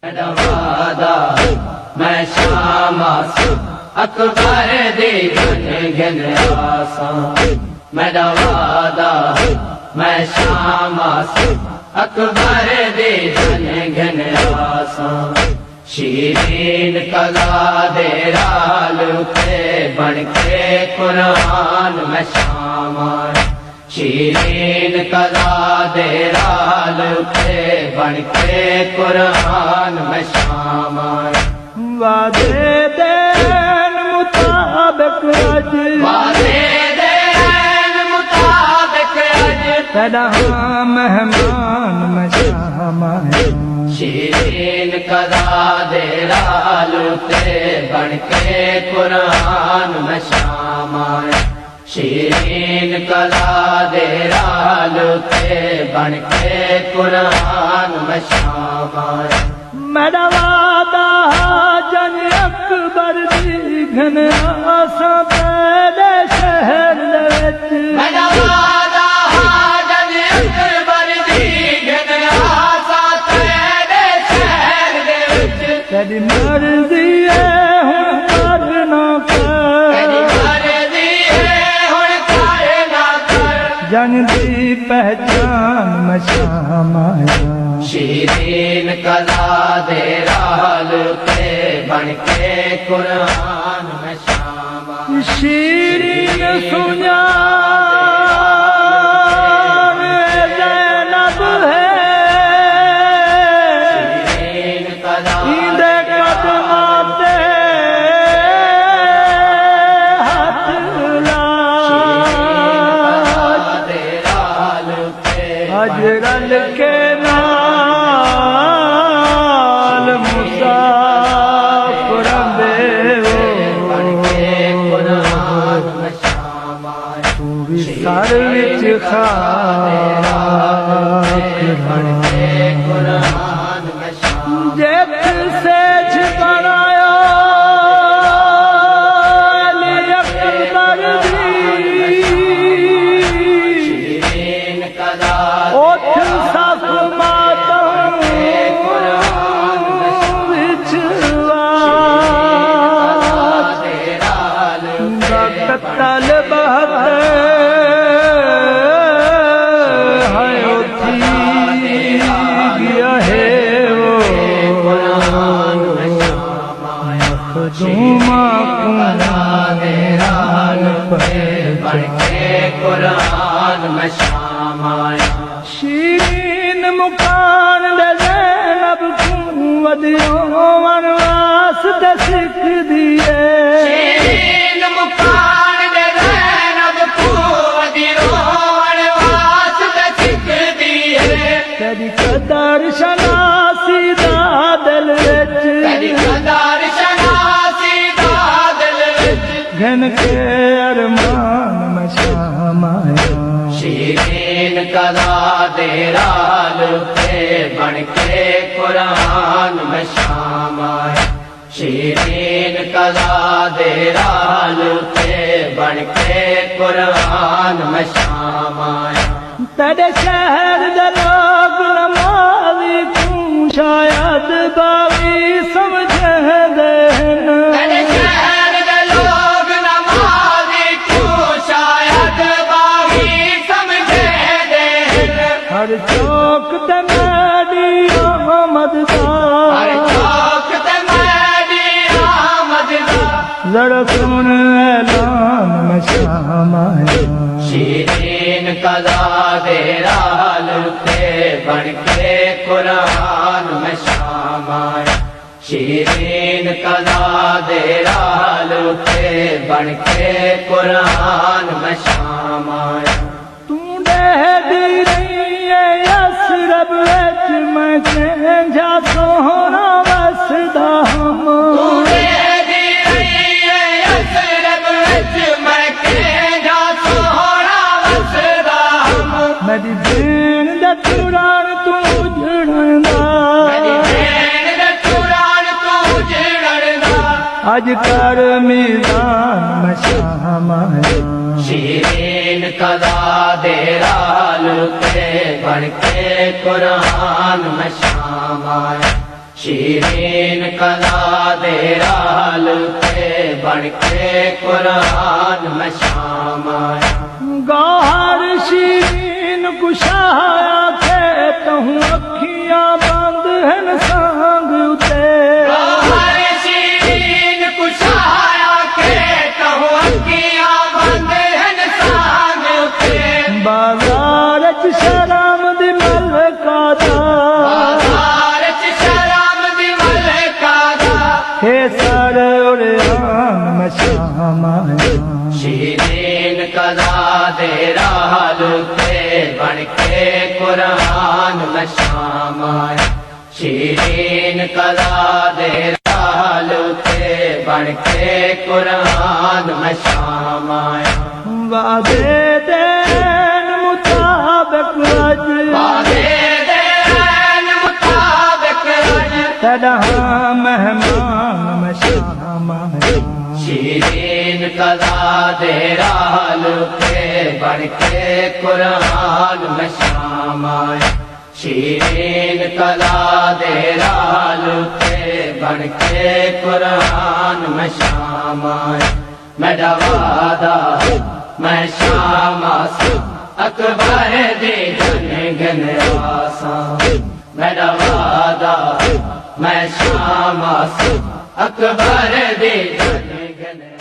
वादा मैं शामास अकबर दी घन आसा मेरा वादा मैं शामास अकबर दी घन आसा शीरीन कला दे राल पे बन के कुरान में शामा शीरीन कला दे राल पे बन के कुरान में शामा वादे देन मुताबिक अज वादे देन मुताबिक अज तेरा मेहमान में शामा शीरीन कला दे राल पे बन के कुरान में शामा शीरीन कला दे राल पे बन के कुरान में शामा मेरा वादा जन अकबर दी घन आसा तेरे शहर दे विच मेरा वादा जन अकबर दी घन आसा तेरे शहर दे विच तेरी मर्जी है हुण करना तेरी कर मर्जी है हुण कर ना कर जन दी पहचान में शामा शीरीन कला दे राल पे बन के कुरान में शामा शीरीन सुना ज़ैनब है शीरीन कला इंदे कदमां ते हाथ ला दे राल पे अज रल के नाल मुसाफिर बन के कुरान दे में शामा तू भी सर विच बन के खाक कुरान में शामा जेत से बनायो अली अकबर दी शीरीन कला ओठ सफ मातम विचवा दे राल कतल बहत है उठी गया है वो मखदूमा कुरान बन के कुरान में शामा शीरीन मुकान दे ज़ैनब वदियो वनवास ते सिख दिए शीरीन मुकान दे ज़ैनब को वदिरोण वास्ते सिख दिए तेरी कदर शनासी दा दिल तेरी विच कदर शनासी दा दिल विच घन के अरमान में शामा शीरीन कला दे राल पे बन के कुरान में शामा शीरीन कला दे राल पे बन के कुरान में शामा तेरे शहर दे लोग नमाज़ी तू शायद बावी समझे देन तेरे शहर दे लोग नमाज़ी तू शायद बागी समझे दे हर चौक ते मेरी आमद हर चौक ते मेरी आमद दा जरा सुन ऐलान में शामा शीरीन कला दे राल पे बन के कुरान में शामा शीरीन कला दे राल पे बन के कुरान में शामा तू दे दी रही है असरब विच मैं जा सोहना वसदा तूने दी रही है असरब विच मैं केंजा सोहना वसदा मेरी देन दा तुरान तू जड़दा मेरी भेण दे कुरान तू जिड़दा अज कर मीज़ान में शामा शीरीन कला दे राल पे बन के कुरान में शामा ਸ਼ੀਰੀਨ ਕਲਾ ਦੇ ਰਾਲ ਤੇ ਬਣ ਕੇ ਕੁਰਾਨ ਮੈਂ ਸ਼ਾਮ ਆਇਆ गौहर शीरीन कुशाया थे तहूँ अखियां बंद हैं सांग उते ਗੌਹਰ ਸ਼ੀਰੀਨ ਕੁਸ਼ਾਇਆ ਕੇ ਕਹੂੰ ਅੱਖੀਆਂ ਬੰਦ ਹਨ ਸਾਂਝ ਉੱਤੇ बाजार च शराम दी मलका दा ਬਾਜ਼ਾਰ ਚ ਸ਼ਰਾਮ ਦੀ ਮਲਕਾ ਦਾ हे सर उड़ान मैं शाम आया ਸ਼ੀਰੀਨ ਕਲਾ ਦੇ ਰਾਲ ਤੇ ਬਣ ਕੇ ਕੁਰਾਨ ਮੈਂ ਸ਼ਾਮ ਆਇਆ ਸ਼ੀਰੀਨ ਕਲਾ ਦੇ ਰਾਲ ਤੇ ਬਣ ਕੇ ਕੁਰਾਨ ਮੈਂ ਸ਼ਾਮ ਆਇਆ वादे देन मुताबिक रज ਵਾਦੇ ਦੇ ਐਨ ਮੁਤਾਬਕ ਰਜ तेरा मेहमान मैं शाम आया ਸ਼ੀਰੀਨ ਕਲਾ ਦੇ ਰਾਲ ਤੇ ਬਣ ਕੇ ਕੁਰਾਨ ਮੈਂ ਸ਼ਾਮ ਆਇਆ ਸ਼ੀਰੀਨ ਕਲਾ ਦੇ ਰਾਲ ਤੇ ਬਣ ਕੇ ਕੁਰਾਨ ਮੈਂ ਸ਼ਾਮ ਆਇਆ ਮੇਰਾ ਵਾਦਾ ਮੈਂ ਸ਼ਾਮ ਆਸਾਂ ਅਕਬਰ ਦੇ ਗਨ ਗਨ ਆਸਾਂ ਮੇਰਾ ਵਾਦਾ ਮੈਂ ਸ਼ਾਮ ਆਸਾਂ ਅਕਬਰ ਦੇ ਗਨ ਗਨ